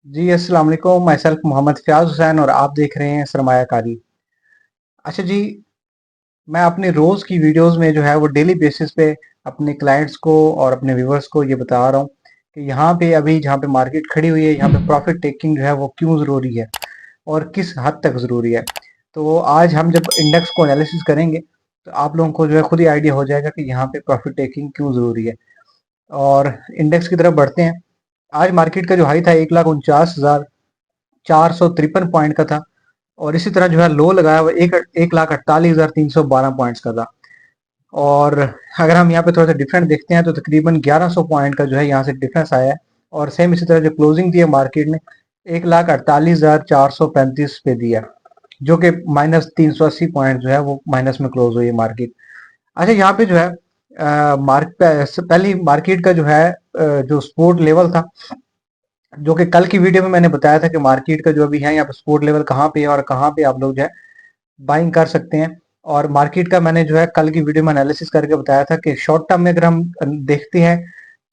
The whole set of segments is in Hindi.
जी, अस्सलाम वालेकुम। माई सेल्फ मोहम्मद फ़याज़ हुसैन और आप देख रहे हैं सरमायाकारी। अच्छा जी, मैं अपनी रोज़ की वीडियोज़ में जो है वो डेली बेसिस पे अपने क्लाइंट्स को और अपने व्यूअर्स को ये बता रहा हूँ कि यहाँ पे अभी जहाँ पे मार्केट खड़ी हुई है, यहाँ पे प्रॉफ़िट टेकिंग जो है वो क्यों ज़रूरी है और किस हद तक ज़रूरी है। तो आज हम जब इंडेक्स को एनालिसिस करेंगे, तो आप लोगों को जो है खुद ही आइडिया हो जाएगा कि यहाँ पे प्रॉफ़िट टेकिंग क्यों ज़रूरी है। और इंडेक्स की तरफ बढ़ते हैं। आज मार्केट का जो हाई था 1,49,453 पॉइंट का था और इसी तरह जो है लो लगाया हुआ 1,48,312 पॉइंट्स का था। और अगर हम यहाँ पे थोड़ा सा डिफरेंट देखते हैं तो तकरीबन 1100 पॉइंट का जो है यहाँ से डिफरेंस आया है। और सेम इसी तरह जो क्लोजिंग दी है मार्केट ने 1,48,435 पे दिया, जो कि -380 पॉइंट जो है वो माइनस में क्लोज हुई है मार्केट। अच्छा, यहाँ पे जो है पहली मार्केट का जो है जो सपोर्ट लेवल था, जो कि कल की वीडियो में मैंने बताया था कि मार्केट का जो अभी है यहाँ पे सपोर्ट लेवल कहाँ पे है और कहाँ पे आप लोग जो है बाइंग कर सकते हैं। और मार्केट का मैंने जो है कल की वीडियो में एनालिसिस करके बताया था कि शॉर्ट टर्म में अगर हम देखते हैं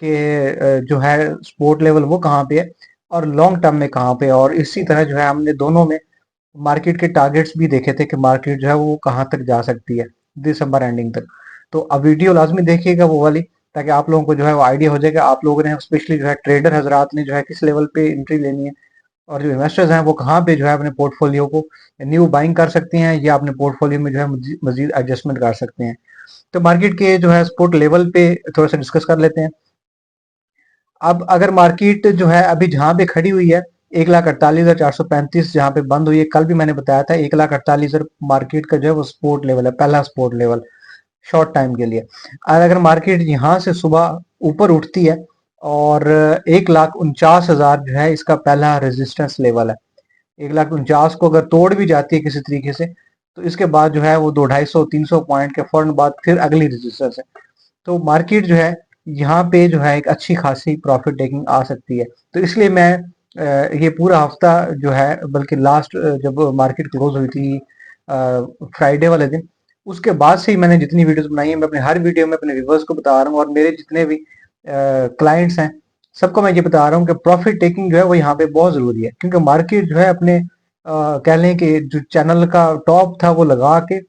कि जो है सपोर्ट लेवल वो कहाँ पे है और लॉन्ग टर्म में कहाँ पे है, और इसी तरह जो है हमने दोनों में मार्केट के टारगेट्स भी देखे थे कि मार्केट जो है वो कहाँ तक जा सकती है दिसंबर एंडिंग तक। तो अब वीडियो लाजमी देखिएगा वो वाली, ताकि आप लोगों को जो है वो आइडिया हो जाएगा। आप लोगों ने स्पेशली जो है ट्रेडर हजरात ने जो है किस लेवल पे एंट्री लेनी है, और जो इन्वेस्टर्स हैं वो कहाँ पे जो है अपने पोर्टफोलियो को न्यू बाइंग कर सकते हैं या अपने पोर्टफोलियो में जो है मजीद एडजस्टमेंट कर सकते हैं। तो मार्केट के जो है सपोर्ट लेवल पे थोड़ा सा डिस्कस कर लेते हैं। अब अगर मार्केट जो है अभी जहां पे खड़ी हुई है 1,48,435 जहां पे बंद हुई है, कल भी मैंने बताया था 1,48,000 मार्केट का जो है वो सपोर्ट लेवल है, पहला सपोर्ट लेवल शॉर्ट टाइम के लिए। और अगर मार्केट यहाँ से सुबह ऊपर उठती है और 1,49,000 जो है इसका पहला रेजिस्टेंस लेवल है, 1,49,000 को अगर तोड़ भी जाती है किसी तरीके से, तो इसके बाद जो है वो 200-250-300 पॉइंट के फौरन बाद फिर अगली रेजिस्टेंस है। तो मार्केट जो है यहाँ पे जो है एक अच्छी खासी प्रॉफिट टेकिंग आ सकती है। तो इसलिए मैं ये पूरा हफ्ता जो है, बल्कि लास्ट जब मार्केट क्लोज हुई थी फ्राइडे वाले दिन, उसके बाद से ही मैंने जितनी वीडियोस बनाई है, मैं अपने हर वीडियो में अपने व्यूवर्स को बता रहा हूँ और मेरे जितने भी क्लाइंट्स हैं सबको मैं ये बता रहा हूँ कि प्रॉफिट टेकिंग जो है वो यहाँ पे बहुत जरूरी है, क्योंकि मार्केट जो है अपने कह लें कि जो चैनल का टॉप था वो लगा के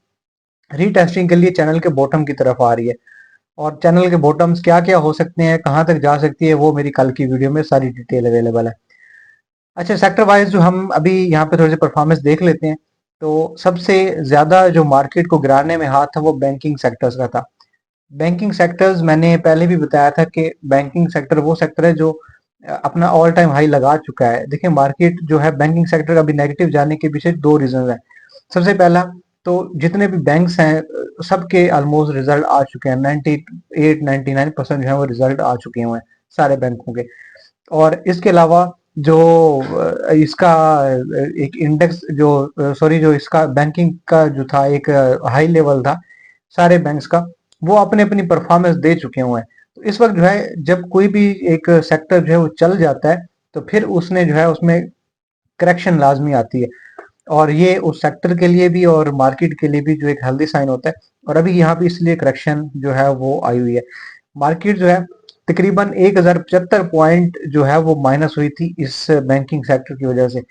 रीटेस्टिंग के लिए चैनल के बॉटम की तरफ आ रही है। और चैनल के बॉटम्स क्या क्या हो सकते हैं, कहाँ तक जा सकती है, वो मेरी कल की वीडियो में सारी डिटेल अवेलेबल है। अच्छा, सेक्टर वाइज जो हम अभी यहाँ पे थोड़ी सी परफॉर्मेंस देख लेते हैं, तो सबसे ज्यादा जो मार्केट को गिराने में हाथ था वो बैंकिंग सेक्टर्स का था। बैंकिंग सेक्टर्स मैंने पहले भी बताया था कि बैंकिंग सेक्टर वो सेक्टर है जो अपना ऑल टाइम हाई लगा चुका है। देखिए, मार्केट जो है बैंकिंग सेक्टर अभी नेगेटिव जाने के पीछे दो रीजन है। सबसे पहला, तो जितने भी बैंक्स हैं सबके ऑलमोस्ट रिजल्ट आ चुके हैं, 98-99% जो है वो रिजल्ट आ चुके हुए हैं सारे बैंकों के। और इसके अलावा जो इसका एक इंडेक्स जो सॉरी जो इसका बैंकिंग का जो था एक हाई लेवल था सारे बैंक्स का, वो अपने अपनी परफॉर्मेंस दे चुके हुए हैं। तो इस वक्त जो है जब कोई भी एक सेक्टर जो है वो चल जाता है, तो फिर उसने जो है उसमें करेक्शन लाजमी आती है, और ये उस सेक्टर के लिए भी और मार्केट के लिए भी जो एक हेल्दी साइन होता है। और अभी यहाँ पे इसलिए करेक्शन जो है वो आई हुई है। मार्केट जो है तकरीबन 1,075 पॉइंट जो है वो माइनस हुई थी इस बैंकिंग सेक्टर की वजह से।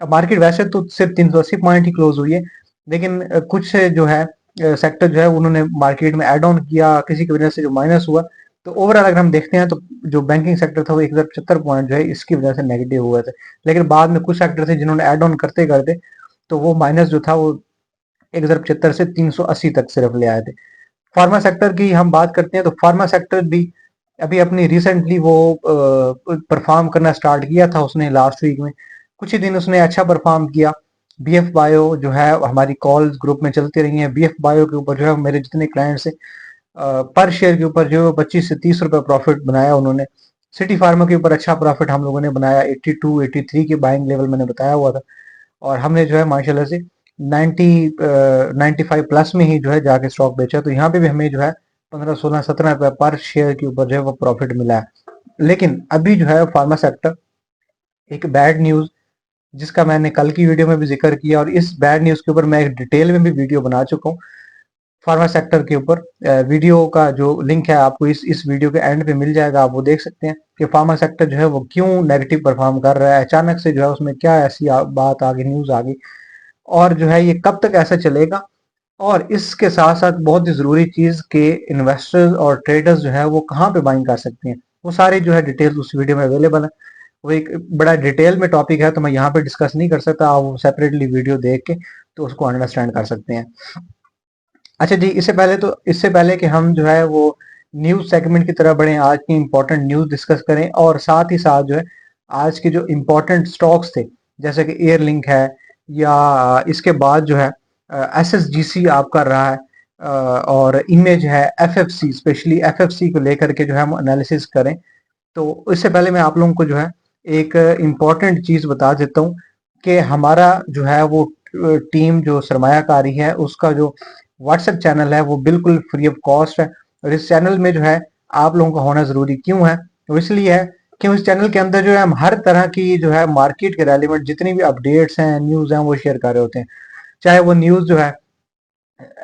अब मार्केट वैसे तो सिर्फ 380 पॉइंट ही क्लोज हुई है, लेकिन कुछ जो है सेक्टर जो है उन्होंने मार्केट में एड ऑन किया, किसी की वजह से जो माइनस हुआ। तो ओवरऑल अगर हम देखते हैं तो जो बैंकिंग सेक्टर था वो 1,075 पॉइंट जो है इसकी वजह से नेगेटिव हुए थे। लेकिन बाद में कुछ सेक्टर थे जिन्होंने एड ऑन करते करते तो वो माइनस जो था वो 1,075 से 380 तक सिर्फ ले आए थे। फार्मा सेक्टर की हम बात करते हैं तो फार्मा सेक्टर भी अभी अपनी रिसेंटली वो परफॉर्म करना स्टार्ट किया था उसने लास्ट वीक में, कुछ ही दिन उसने अच्छा परफॉर्म किया। बीएफ बायो जो है हमारी कॉल्स ग्रुप में चलती रही है, बीएफ बायो के ऊपर जो है मेरे जितने क्लाइंट्स हैं पर शेयर के ऊपर जो 25 से 30 रुपए प्रॉफिट बनाया उन्होंने। सिटी फार्मा के ऊपर अच्छा प्रॉफिट हम लोगों ने बनाया, 82-83 के बाइंग लेवल मैंने बताया हुआ था, और हमने जो है माशाल्लाह से 95 प्लस में ही जो है जाके स्टॉक बेचा। तो यहाँ पे भी हमें जो है 15-16-17 रुपए पर शेयर के ऊपर जो है वो प्रॉफिट मिला है। लेकिन अभी जो है फार्मा सेक्टर एक बैड न्यूज, जिसका मैंने कल की वीडियो में भी जिक्र किया और इस बैड न्यूज के ऊपर मैं एक डिटेल में भी वीडियो बना चुका हूँ। फार्मा सेक्टर के ऊपर वीडियो का जो लिंक है आपको इस वीडियो के एंड पे मिल जाएगा, आप वो देख सकते हैं कि फार्मा सेक्टर जो है वो क्यों नेगेटिव परफॉर्म कर रहा है, अचानक से जो है उसमें क्या ऐसी बात आ गई, न्यूज आ गई, और जो है ये कब तक ऐसा चलेगा। और इसके साथ साथ बहुत ही जरूरी चीज के इन्वेस्टर्स और ट्रेडर्स जो है वो कहाँ पे बाइंग कर सकते हैं, वो सारी जो है डिटेल्स उस वीडियो में अवेलेबल है। वो एक बड़ा डिटेल में टॉपिक है तो मैं यहाँ पे डिस्कस नहीं कर सकता, आप वो सेपरेटली वीडियो देख के तो उसको अंडरस्टैंड कर सकते हैं। अच्छा जी, इससे पहले कि हम जो है वो न्यूज सेगमेंट की तरफ बढ़े, आज की इंपॉर्टेंट न्यूज डिस्कस करें और साथ ही साथ जो है आज के जो इंपॉर्टेंट स्टॉक्स थे जैसे कि एयरलिंक है, या इसके बाद जो है एसएसजीसी आप कर रहा है, और इमेज है, एफएफसी, स्पेशली एफएफसी को लेकर के जो है हम एनालिसिस करें। तो इससे पहले मैं आप लोगों को जो है एक इम्पॉर्टेंट चीज बता देता हूँ कि हमारा जो है वो टीम जो सरमायाकारी है उसका जो व्हाट्सएप चैनल है वो बिल्कुल फ्री ऑफ कॉस्ट है। और इस चैनल में जो है आप लोगों का होना जरूरी क्यों है, वो इसलिए है कि उस चैनल के अंदर जो है हम हर तरह की जो है मार्केट के रेलिवेंट जितनी भी अपडेट्स हैं, न्यूज हैं, वो शेयर कर रहे होते हैं। चाहे वो न्यूज जो है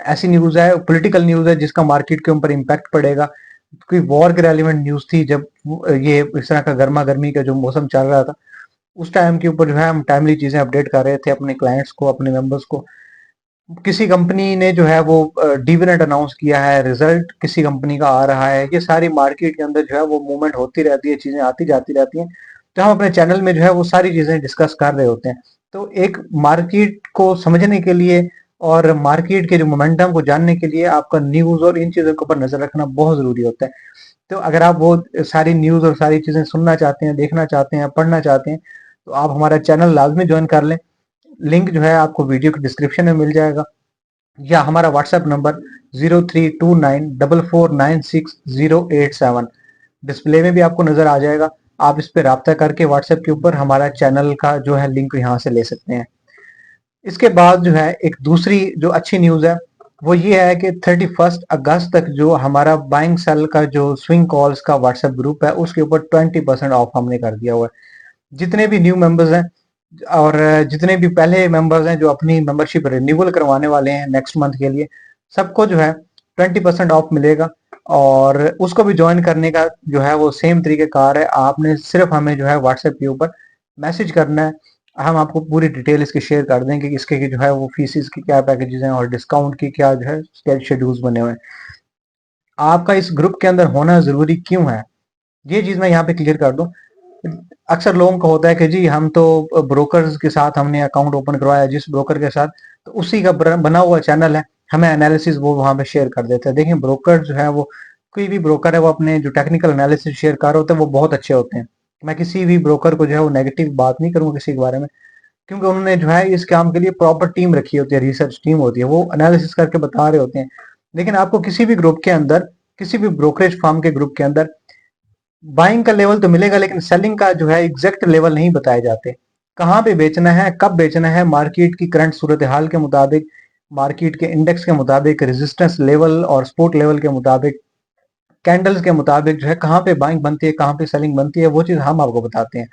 ऐसी न्यूज है, पॉलिटिकल न्यूज है जिसका मार्केट के ऊपर इम्पैक्ट पड़ेगा, कोई वॉर के रेलिवेंट न्यूज थी जब ये इस तरह का गर्मा गर्मी का जो मौसम चल रहा था, उस टाइम के ऊपर जो है हम टाइमली चीजें अपडेट कर रहे थे अपने क्लाइंट्स को, अपने मेंबर्स को। किसी कंपनी ने जो है वो डिविडेंड अनाउंस किया है, रिजल्ट किसी कंपनी का आ रहा है, ये सारी मार्केट के अंदर जो है वो मूवमेंट होती रहती है, चीजें आती जाती रहती हैं। तो हम अपने चैनल में जो है वो सारी चीजें डिस्कस कर रहे होते हैं। तो एक मार्केट को समझने के लिए और मार्केट के जो मोमेंटम को जानने के लिए आपका न्यूज और इन चीजों के ऊपर नजर रखना बहुत जरूरी होता है। तो अगर आप वो सारी न्यूज और सारी चीजें सुनना चाहते हैं, देखना चाहते हैं, पढ़ना चाहते हैं, तो आप हमारा चैनल लाजमी ज्वाइन कर लें। लिंक जो है आपको वीडियो के डिस्क्रिप्शन में मिल जाएगा, या हमारा व्हाट्सएप नंबर 03294496 087 डिस्प्ले में भी आपको नजर आ जाएगा। आप इस पे राब्ता करके व्हाट्सएप के ऊपर हमारा चैनल का जो है लिंक यहाँ से ले सकते हैं। इसके बाद जो है एक दूसरी जो अच्छी न्यूज है वो ये है कि 31 अगस्त तक जो हमारा बाइंग सेल का जो स्विंग कॉल्स का व्हाट्सएप ग्रुप है उसके ऊपर 20% ऑफ हमने कर दिया हुआ है। जितने भी न्यू मेंबर्स हैं और जितने भी पहले मेंबर्स हैं जो अपनी मेंबरशिप रिन्यूअल करवाने वाले हैं नेक्स्ट मंथ के लिए, सबको जो है 20% ऑफ मिलेगा। और उसको भी ज्वाइन करने का जो है वो सेम तरीकेकार है, आपने सिर्फ हमें जो है व्हाट्सएप के ऊपर मैसेज करना है, हम आपको पूरी डिटेल इसकी शेयर कर देंगे कि इसके की जो है वो फीसिस की क्या पैकेजेस हैं और डिस्काउंट की क्या जो है शेड्यूल्स बने हुए हैं। आपका इस ग्रुप के अंदर होना जरूरी क्यों है, ये चीज मैं यहाँ पे क्लियर कर दूं। अक्सर लोगों का होता है कि जी हम तो ब्रोकर्स के साथ हमने अकाउंट ओपन करवाया जिस ब्रोकर के साथ, तो उसी का बना हुआ चैनल है, हमें एनालिसिस वो वहां पे शेयर कर देते हैं। देखिए ब्रोकर जो है वो, कोई भी ब्रोकर है वो अपने जो टेक्निकल एनालिसिस शेयर कर रहे होते हैं वो बहुत अच्छे होते हैं। मैं किसी भी ब्रोकर को जो है वो नेगेटिव बात नहीं करूंगा किसी के बारे में, क्योंकि उन्होंने जो है इस काम के लिए प्रॉपर टीम रखी होती है, रिसर्च टीम होती है, वो एनालिसिस करके बता रहे होते हैं। लेकिन आपको किसी भी ग्रुप के अंदर, किसी भी ब्रोकरेज फर्म के ग्रुप के अंदर बाइंग का लेवल तो मिलेगा लेकिन सेलिंग का जो है एग्जैक्ट लेवल नहीं बताए जाते। कहाँ पे बेचना है, कब बेचना है, मार्केट की करंट सूरत हाल के मुताबिक, मार्केट के इंडेक्स के मुताबिक, रेजिस्टेंस लेवल और सपोर्ट लेवल के मुताबिक, कैंडल्स के मुताबिक जो है कहाँ पे बाइंग बनती है, कहाँ पे सेलिंग बनती है, वो चीज हम आपको बताते हैं।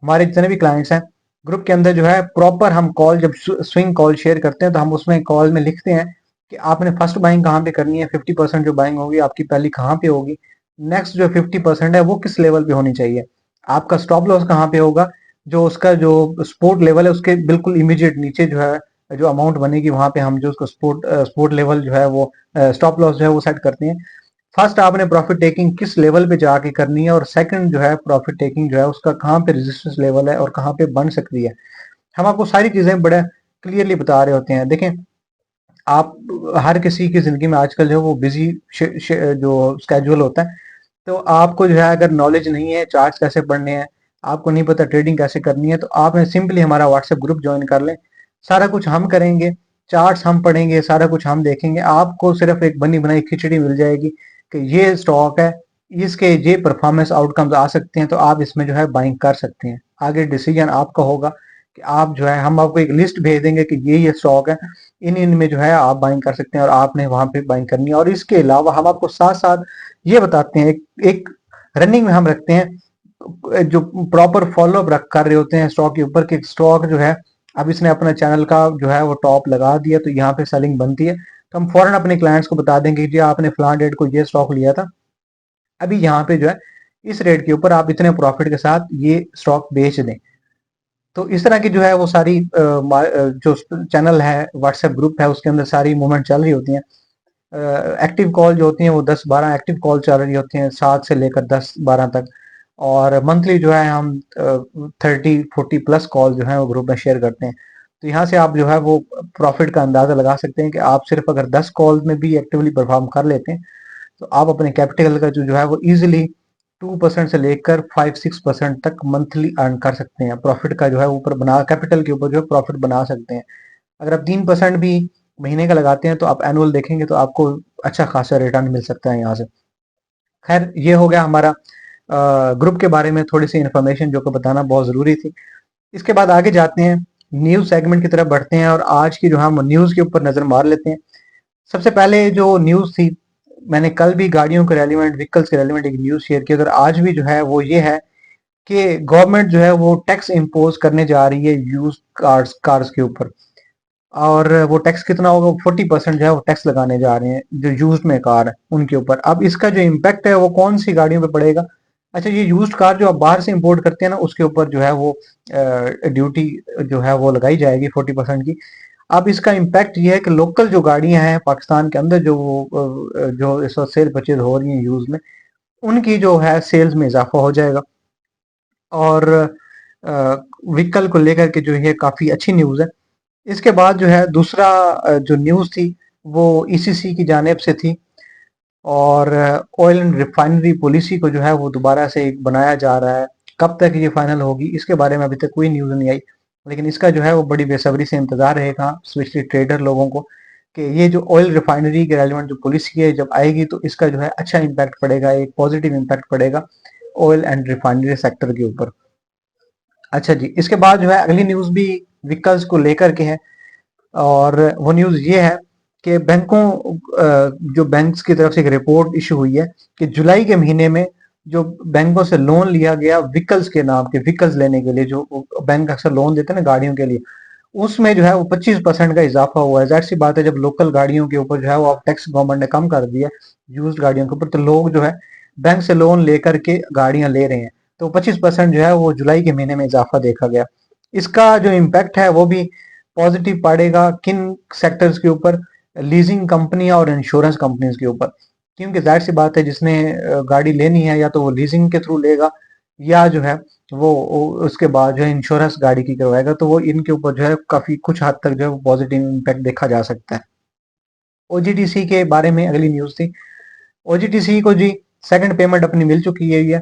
हमारे जितने भी क्लाइंट्स हैं ग्रुप के अंदर जो है प्रॉपर हम कॉल, जब स्विंग कॉल शेयर करते हैं तो हम उसमें कॉल में लिखते हैं कि आपने फर्स्ट बाइंग कहाँ पे करनी है, 50% जो बाइंग होगी आपकी पहली कहाँ पे होगी, नेक्स्ट जो 50% है वो किस लेवल पे होनी चाहिए, आपका स्टॉप लॉस कहाँ पे होगा, जो उसका जो स्पोर्ट लेवल है उसके बिल्कुल इमीडिएट नीचे जो है जो अमाउंट बनेगी वहां पे हम जो उसको स्पोर्ट लेवल जो है वो स्टॉप लॉस जो है वो सेट करते हैं। फर्स्ट आपने प्रॉफिट टेकिंग किस लेवल पे जाके करनी है, और सेकंड जो है प्रॉफिट टेकिंग जो है उसका कहाँ पे रेजिस्टेंस लेवल है और कहाँ पे बन सकती है। हम आपको सारी चीजें बड़े क्लियरली बता रहे होते हैं। देखें, आप हर किसी की जिंदगी में आजकल जो है वो बिजी जो स्केड्यूल होता है, तो आपको जो है अगर नॉलेज नहीं है चार्ट्स कैसे पढ़ने हैं, आपको नहीं पता ट्रेडिंग कैसे करनी है, तो आपने सिंपली हमारा व्हाट्सएप ग्रुप ज्वाइन कर लें। सारा कुछ हम करेंगे, चार्ट्स हम पढ़ेंगे, सारा कुछ हम देखेंगे, आपको सिर्फ एक बनी बनाई खिचड़ी मिल जाएगी कि ये स्टॉक है, इसके ये परफॉर्मेंस आउटकम्स आ सकते हैं, तो आप इसमें जो है बाइंग कर सकते हैं। आगे डिसीजन आपका होगा कि आप जो है, हम आपको एक लिस्ट भेज देंगे कि ये स्टॉक है, इन इन में जो है आप बाइंग कर सकते हैं और आपने वहां पे बाइंग करनी है। और इसके अलावा हम आपको साथ साथ ये बताते हैं, एक रनिंग में हम रखते हैं जो प्रॉपर फॉलोअप रख कर रहे होते हैं स्टॉक के ऊपर, कि स्टॉक जो है अब इसने अपना चैनल का जो है वो टॉप लगा दिया तो यहाँ पे सेलिंग बनती है, तो तो हम फौरन अपने क्लाइंट्स को बता देंगे कि जी आपने फलां डेट को ये स्टॉक लिया था, अभी यहाँ पे जो है इस रेट के ऊपर आप इतने प्रॉफिट के साथ ये स्टॉक बेच दें। तो इस तरह की जो है वो सारी जो चैनल है, व्हाट्सएप ग्रुप है, उसके अंदर सारी मूवमेंट चल रही होती हैं। एक्टिव कॉल जो होती हैं वो 10-12 एक्टिव कॉल चल रही होती हैं, 7 से लेकर 10-12 तक। और मंथली जो है हम 30-40 प्लस कॉल जो है वो ग्रुप में शेयर करते हैं। तो यहाँ से आप जो है वो प्रॉफिट का अंदाजा लगा सकते हैं कि आप सिर्फ अगर 10 कॉल में भी एक्टिवली परफॉर्म कर लेते हैं तो आप अपने कैपिटल का जो है वो इजीली 2% से लेकर 5-6% तक मंथली अर्न कर सकते हैं। प्रॉफिट का जो है ऊपर बना कैपिटल के ऊपर जो है प्रॉफिट बना सकते हैं। अगर आप 3% भी महीने का लगाते हैं तो आप एनुअल देखेंगे तो आपको अच्छा खासा रिटर्न मिल सकता है यहाँ से। खैर ये हो गया हमारा ग्रुप के बारे में थोड़ी सी इन्फॉर्मेशन जो कि बताना बहुत ज़रूरी थी। इसके बाद आगे जाते हैं, न्यूज़ सेगमेंट की तरफ बढ़ते हैं और आज की जो हम न्यूज़ के ऊपर नज़र मार लेते हैं। सबसे पहले जो न्यूज़ थी, मैंने कल भी गाड़ियों के रेलिवेंट व्हीकल्स के रेलिवेंट एक न्यूज़ शेयर की, अगर आज भी जो है वो ये है कि गवर्नमेंट जो है वो टैक्स इम्पोज करने जा रही है यूज कार्स कार्स के ऊपर। और वो टैक्स कितना होगा, 40% जो है वो टैक्स लगाने जा रहे हैं जो यूज्ड में कार है उनके ऊपर। अब इसका जो इम्पैक्ट है वो कौन सी गाड़ियों पे पड़ेगा। अच्छा, ये यूज्ड कार जो आप बाहर से इंपोर्ट करते हैं ना उसके ऊपर जो है वो ड्यूटी जो है वो लगाई जाएगी 40% की। अब इसका इम्पैक्ट ये है कि लोकल जो गाड़ियां हैं पाकिस्तान के अंदर जो जो इस वक्त सेल परचेज हो रही हैं यूज में, उनकी जो है सेल्स में इजाफा हो जाएगा। और व्हीकल को लेकर के जो ये काफी अच्छी न्यूज है। इसके बाद जो है दूसरा जो न्यूज़ थी वो ईसीसी की जानिब से थी। और ऑयल एंड रिफाइनरी पॉलिसी को जो है वो दोबारा से बनाया जा रहा है। कब तक ये फाइनल होगी इसके बारे में अभी तक कोई न्यूज़ नहीं आई, लेकिन इसका जो है वो बड़ी बेसब्री से इंतजार रहेगा स्पेशली ट्रेडर लोगों को कि ये जो ऑयल रिफाइनरी के रेलिवेंट जो पॉलिसी है जब आएगी तो इसका जो है अच्छा इम्पैक्ट पड़ेगा, एक पॉजिटिव इम्पैक्ट पड़ेगा ऑयल एंड रिफाइनरी सेक्टर के ऊपर। अच्छा जी, इसके बाद जो है अगली न्यूज़ भी व्हीकल्स को लेकर के है। और वो न्यूज़ ये है कि बैंकों जो बैंक्स की तरफ से एक रिपोर्ट इशू हुई है कि जुलाई के महीने में जो बैंकों से लोन लिया गया व्हीकल्स के नाम के, व्हीकल्स लेने के लिए जो बैंक अक्सर लोन देते हैं ना गाड़ियों के लिए, उसमें जो है वो 25% का इजाफा हुआ है। जाहिर सी बात है जब लोकल गाड़ियों के ऊपर जो है वो अब टैक्स गवर्नमेंट ने कम कर दिया यूज्ड गाड़ियों के ऊपर, तो लोग जो है बैंक से लोन लेकर के गाड़ियां ले रहे हैं। तो 25% जो है वो जुलाई के महीने में इजाफा देखा गया। इसका जो इम्पैक्ट है वो भी पॉजिटिव पड़ेगा किन सेक्टर्स के ऊपर, लीजिंग कंपनियां और इंश्योरेंस कंपनीज के ऊपर। क्योंकि जाहिर सी बात है जिसने गाड़ी लेनी है या तो वो लीजिंग के थ्रू लेगा या जो है वो उसके बाद जो है इंश्योरेंस गाड़ी की करवाएगा, तो वो इनके ऊपर जो है काफी कुछ हद तक जो है वो पॉजिटिव इम्पैक्ट देखा जा सकता है। ओजीडीसी के बारे में अगली न्यूज थी। ओजीडीसी को जी सेकंड पेमेंट अपनी मिल चुकी है। ये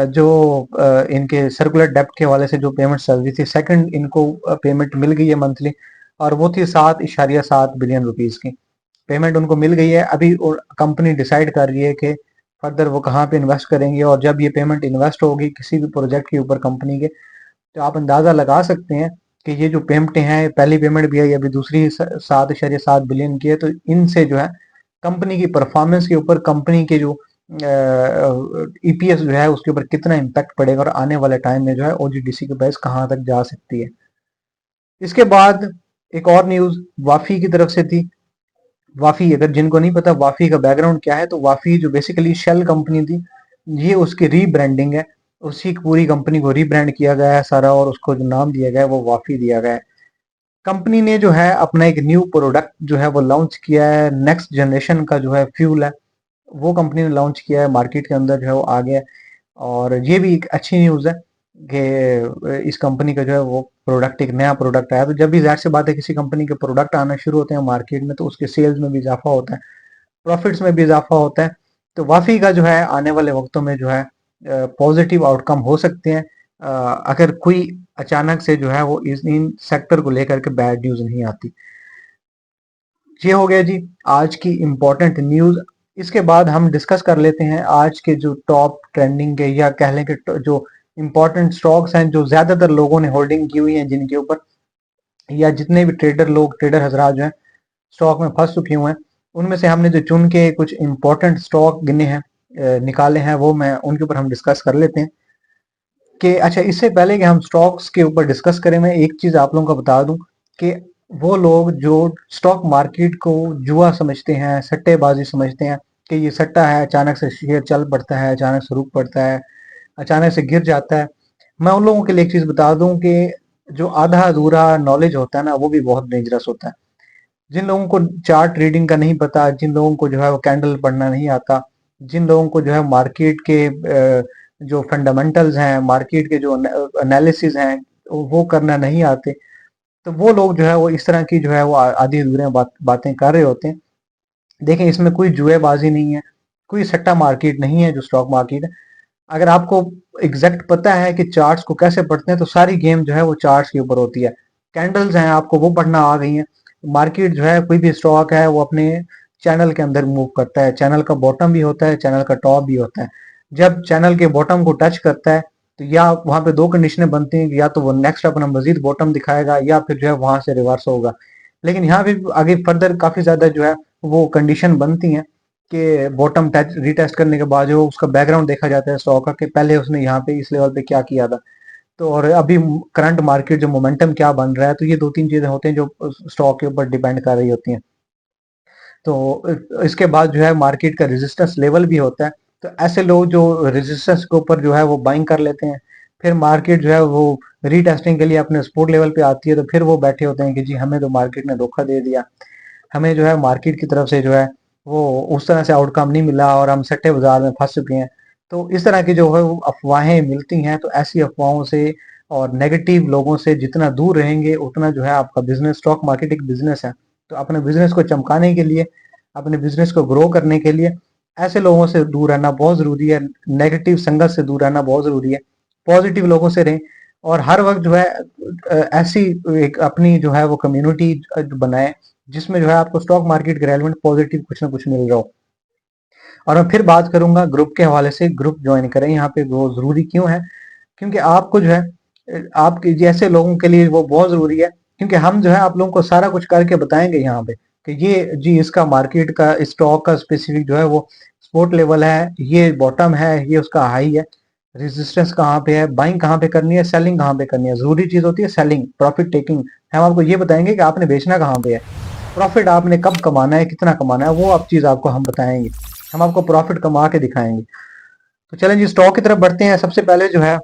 जो इनके सर्कुलर डेप्ट के हवाले से जो पेमेंट चल रही थी, सेकंड इनको पेमेंट मिल गई है मंथली, और वो थी 7.7 बिलियन रुपीस की पेमेंट उनको मिल गई है। अभी कंपनी डिसाइड कर रही है कि फर्दर वो कहाँ पे इन्वेस्ट करेंगे, और जब ये पेमेंट इन्वेस्ट होगी किसी भी प्रोजेक्ट के ऊपर कंपनी के, तो आप अंदाजा लगा सकते हैं कि ये जो पेमेंटें हैं, पहली पेमेंट भी आई अभी, दूसरी 7.7 बिलियन की है, तो इनसे जो है कंपनी की परफॉर्मेंस के ऊपर, कंपनी के जो ईपीएस जो है उसके ऊपर कितना इम्पैक्ट पड़ेगा और आने वाले टाइम में जो है ओजीडीसी की प्राइस कहाँ तक जा सकती है। इसके बाद एक और न्यूज वाफी की तरफ से थी। वाफी, अगर जिनको नहीं पता वाफी का बैकग्राउंड क्या है, तो वाफी जो बेसिकली शेल कंपनी थी, ये उसकी रीब्रांडिंग है। उसी पूरी कंपनी को रीब्रांड किया गया है सारा, और उसको जो नाम दिया गया है वो वाफी दिया गया है। कंपनी ने जो है अपना एक न्यू प्रोडक्ट जो है वो लॉन्च किया है, नेक्स्ट जनरेशन का जो है फ्यूल है, वो कंपनी ने लॉन्च किया है, मार्केट के अंदर जो है वो आ गया है। और ये भी एक अच्छी न्यूज़ है कि इस कंपनी का जो है वो प्रोडक्ट, एक नया प्रोडक्ट आया। तो जब भी जाहिर सी बात है किसी कंपनी के प्रोडक्ट आना शुरू होते हैं मार्केट में तो उसके सेल्स में भी इजाफा होता है, प्रॉफिट्स में भी इजाफा होता है। तो वाफी का जो है आने वाले वक्तों में जो है पॉजिटिव आउटकम हो सकते हैं, अगर कोई अचानक से जो है वो इन सेक्टर को लेकर के बैड न्यूज़ नहीं आती। ये हो गया जी आज की इम्पोर्टेंट न्यूज़। इसके बाद हम डिस्कस कर लेते हैं आज के जो टॉप ट्रेंडिंग के, या कह लें कि जो इम्पोर्टेंट स्टॉक्स हैं जो ज्यादातर लोगों ने होल्डिंग की हुई हैं, जिनके ऊपर या जितने भी ट्रेडर हजरात जो हैं स्टॉक में फंस चुके हुए हैं, उनमें से हमने जो चुन के कुछ इम्पोर्टेंट स्टॉक गिने हैं, निकाले हैं, वो मैं उनके ऊपर हम डिस्कस कर लेते हैं। कि अच्छा, इससे पहले कि हम स्टॉक्स के ऊपर डिस्कस करें, मैं एक चीज आप लोगों को बता दूं कि वो लोग जो स्टॉक मार्केट को जुआ समझते हैं, सट्टेबाजी समझते हैं कि ये सट्टा है, अचानक से शेयर चल पड़ता है, अचानक से रुक पड़ता है, अचानक से गिर जाता है। मैं उन लोगों के लिए एक चीज बता दूं कि जो आधा अधूरा नॉलेज होता है ना, वो भी बहुत डेंजरस होता है। जिन लोगों को चार्ट रीडिंग का नहीं पता, जिन लोगों को जो है वो कैंडल पढ़ना नहीं आता, जिन लोगों को जो है मार्केट के जो फंडामेंटल्स हैं, मार्केट के जो एनालिसिस हैं, वो करना नहीं आते, तो वो लोग जो है वो इस तरह की जो है वो आधी अधूरे बातें कर रहे होते हैं। देखें, इसमें कोई जुएबाजी नहीं है, कोई सट्टा मार्केट नहीं है जो स्टॉक मार्केट है। अगर आपको एग्जैक्ट पता है कि चार्ट्स को कैसे पढ़ते हैं, तो सारी गेम जो है वो चार्ट्स के ऊपर होती है। कैंडल्स हैं, आपको वो पढ़ना आ गई है। मार्केट जो है, कोई भी स्टॉक है, वो अपने चैनल के अंदर मूव करता है। चैनल का बॉटम भी होता है, चैनल का टॉप भी होता है। जब चैनल के बॉटम को टच करता है, तो या वहां पे दो कंडीशनें बनती हैं, या तो वो नेक्स्ट अपना मजीद बॉटम दिखाएगा, या फिर जो है वहां से रिवर्स होगा। लेकिन यहाँ भी आगे फर्दर काफी ज्यादा जो है वो कंडीशन बनती हैं कि बॉटम टच रीटेस्ट करने के बाद जो उसका बैकग्राउंड देखा जाता है स्टॉक का, कि पहले उसने यहाँ पे इस लेवल पे क्या किया था। तो और अभी करंट मार्केट जो मोमेंटम क्या बन रहा है, तो ये दो तीन चीजें होती हैं जो स्टॉक के ऊपर डिपेंड कर रही होती हैं। तो इसके बाद जो है मार्केट का रेजिस्टेंस लेवल भी होता है। तो ऐसे लोग जो रेजिस्टेंस के ऊपर जो है वो बाइंग कर लेते हैं, फिर मार्केट जो है वो रीटेस्टिंग के लिए अपने सपोर्ट लेवल पे आती है, तो फिर वो बैठे होते हैं कि जी हमें तो मार्केट ने धोखा दे दिया, हमें जो है मार्केट की तरफ से जो है वो उस तरह से आउटकम नहीं मिला, और हम सट्टे बाजार में फंस चुके हैं। तो इस तरह की जो है वो अफवाहें मिलती हैं। तो ऐसी अफवाहों से और नेगेटिव लोगों से जितना दूर रहेंगे, उतना जो है आपका बिजनेस, स्टॉक मार्केट एक बिजनेस है, तो अपने बिजनेस को चमकाने के लिए, अपने बिजनेस को ग्रो करने के लिए ऐसे लोगों से दूर रहना बहुत जरूरी है। नेगेटिव संगत से दूर रहना बहुत जरूरी है। पॉजिटिव लोगों से रहें, और हर वक्त जो है ऐसी एक अपनी जो है वो कम्युनिटी बनाए, जिसमें जो है आपको स्टॉक मार्केट के रेलेवेंट पॉजिटिव कुछ ना कुछ मिल रहा हो। और मैं फिर बात करूंगा ग्रुप के हवाले से। ग्रुप ज्वाइन करें, यहाँ पे वो जरूरी क्यों है? क्योंकि आपको जो है आपके जैसे लोगों के लिए वो बहुत जरूरी है। क्योंकि हम जो है आप लोगों को सारा कुछ करके बताएंगे यहाँ पे कि ये जी इसका मार्केट का स्टॉक का स्पेसिफिक जो है वो सपोर्ट लेवल है, ये बॉटम है, ये उसका हाई है, रेजिस्टेंस कहाँ पे है, बाइंग कहाँ पे करनी है, सेलिंग कहाँ पे करनी है। जरूरी चीज होती है सेलिंग, प्रॉफिट टेकिंग। हम आपको ये बताएंगे कि आपने बेचना कहाँ पे है, प्रॉफिट आपने कब कमाना है, कितना कमाना है, वो आप चीज आपको हम बताएंगे। हम आपको प्रॉफिट कमा के दिखाएंगे। तो चलें जी, स्टॉक की तरफ बढ़ते हैं। सबसे पहले जो है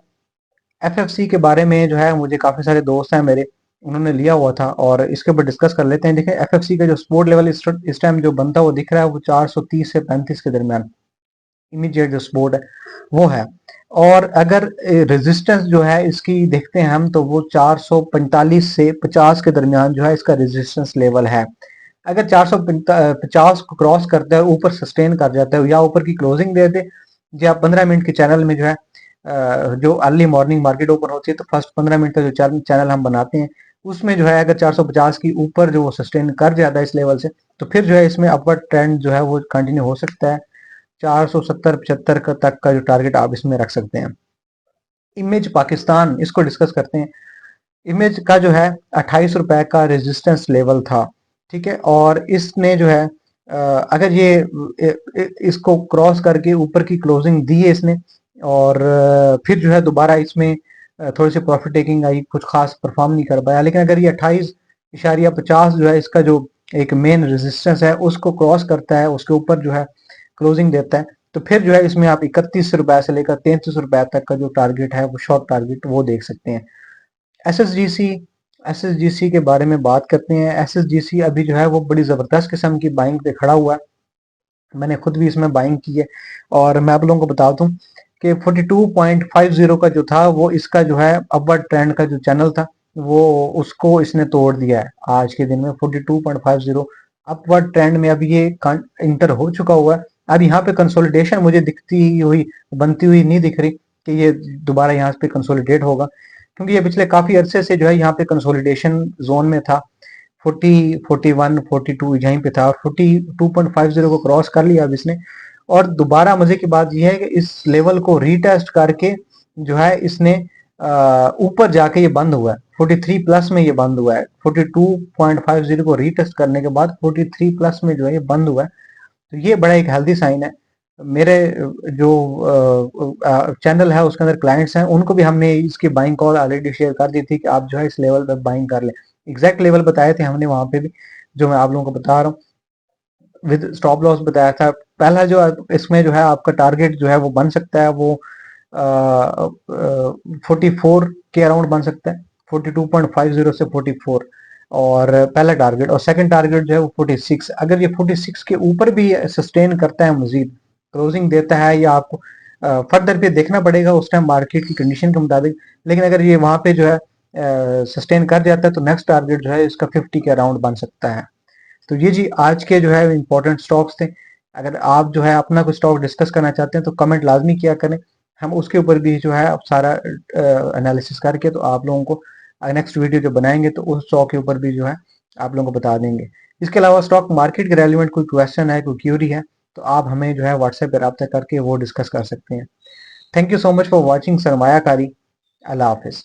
एफएफसी के बारे में जो है, मुझे काफी सारे दोस्त हैं मेरे, उन्होंने लिया हुआ था, और इसके ऊपर डिस्कस कर लेते हैं। देखें, एफएफसी का जो सपोर्ट लेवल इस टाइम जो बनता है वो दिख रहा है, वो 430 से 35 के दरमियान इमीडिएट जो सपोर्ट है वो है। और अगर रेजिस्टेंस जो है इसकी देखते हैं हम, तो वो 445 से 50 के दरमियान जो है इसका रेजिस्टेंस लेवल है। अगर 450 को क्रॉस करता है, ऊपर सस्टेन कर जाता है, या ऊपर की क्लोजिंग दे दे, जो आप 15 मिनट के चैनल में जो है जो अर्ली मॉर्निंग मार्केट ओपन होती है, तो फर्स्ट 15 मिनट का जो चैनल हम बनाते हैं, उसमें जो है अगर 450 की ऊपर जो वो सस्टेन कर जाता है इस लेवल से, तो फिर जो है इसमें अपवर्ड ट्रेंड जो है वो कंटिन्यू हो सकता है। 470-75 तक का जो टारगेट आप इसमें रख सकते हैं। इमेज पाकिस्तान, इसको डिस्कस करते हैं। इमेज का जो है 28 रुपए का रेजिस्टेंस लेवल था, ठीक है। और इसने जो है अगर ये इसको क्रॉस करके ऊपर की क्लोजिंग दी है इसने, और फिर जो है दोबारा इसमें थोड़ी सी प्रॉफिट टेकिंग आई, कुछ खास परफॉर्म नहीं कर पाया। लेकिन अगर ये 28.50 जो है इसका जो एक मेन रेजिस्टेंस है, उसको क्रॉस करता है, उसके ऊपर जो है क्लोजिंग देता है, तो फिर जो है इसमें आप 31 रुपए से लेकर 33 रुपए तक का जो टारगेट है, वो शॉर्ट टारगेट वो देख सकते हैं। एसएसजीसी, एसएसजीसी के बारे में बात करते हैं। एसएसजीसी अभी जो है वो बड़ी जबरदस्त किस्म की बाइंग पे खड़ा हुआ है। मैंने खुद भी इसमें बाइंग की है, और मैं आप लोगों को बता दूं कि 42.50 का जो था, वो इसका जो है अपवर्ड ट्रेंड का जो चैनल था, वो उसको इसने तोड़ दिया है आज के दिन में। 42.50 अपवर्ड ट्रेंड में अभी ये इंटर हो चुका हुआ है। अब यहाँ पे कंसोलिडेशन मुझे दिखती हुई, बनती हुई नहीं दिख रही कि ये दोबारा यहाँ पे कंसोलिडेट होगा, क्योंकि ये पिछले काफी अरसे से जो है यहाँ पे कंसोलिडेशन जोन में था। 41, 42 यहीं पे था, और 42.50 को क्रॉस कर लिया अब इसने। और दोबारा मजे की बात यह है कि इस लेवल को रीटेस्ट करके जो है इसने ऊपर जाके ये बंद हुआ है, 43 प्लस में ये बंद हुआ है। 42.50 को रीटेस्ट करने के बाद 43 प्लस में जो है ये बंद हुआ है। तो ये बड़ा एक हेल्दी साइन है। मेरे जो चैनल है उसके अंदर क्लाइंट्स हैं, उनको भी हमने इसकी बाइंग कॉल ऑलरेडी शेयर कर दी थी कि आप जो है इस लेवल पर बाइंग कर लें। एग्जैक्ट लेवल बताए थे हमने वहां पे भी, जो मैं आप लोगों को बता रहा हूँ, विद स्टॉप लॉस बताया था। पहला जो इसमें जो है आपका टारगेट जो है वो बन सकता है, वो 44 के अराउंड बन सकता है, 42.50 से 44, और पहला टारगेट। और सेकंड टारगेट जो है वो 46। अगर ये 46 के ऊपर भी सस्टेन करता है, मजीद क्लोजिंग देता है, या आपको फर्दर पे देखना पड़ेगा उस टाइम मार्केट की कंडीशन के मुताबिक, लेकिन अगर ये वहां पे जो है सस्टेन कर जाता है तो नेक्स्ट टारगेट जो है इसका 50 के अराउंड बन सकता है। तो ये जी आज के जो है इंपॉर्टेंट स्टॉक्स थे। अगर आप जो है अपना कोई स्टॉक डिस्कस करना चाहते हैं तो कमेंट लाजमी किया करें, हम उसके ऊपर भी जो है अब सारा एनालिसिस करके तो आप लोगों को नेक्स्ट वीडियो जो बनाएंगे तो उस स्टॉक के ऊपर भी जो है आप लोगों को बता देंगे। इसके अलावा स्टॉक मार्केट के रेलिवेंट कोई क्वेश्चन है, कोई क्यूरी है, तो आप हमें जो है व्हाट्सएप पर रब्ता करके वो डिस्कस कर सकते हैं। Thank you so much for watching सरमायाकारी। अल्लाह हाफिज।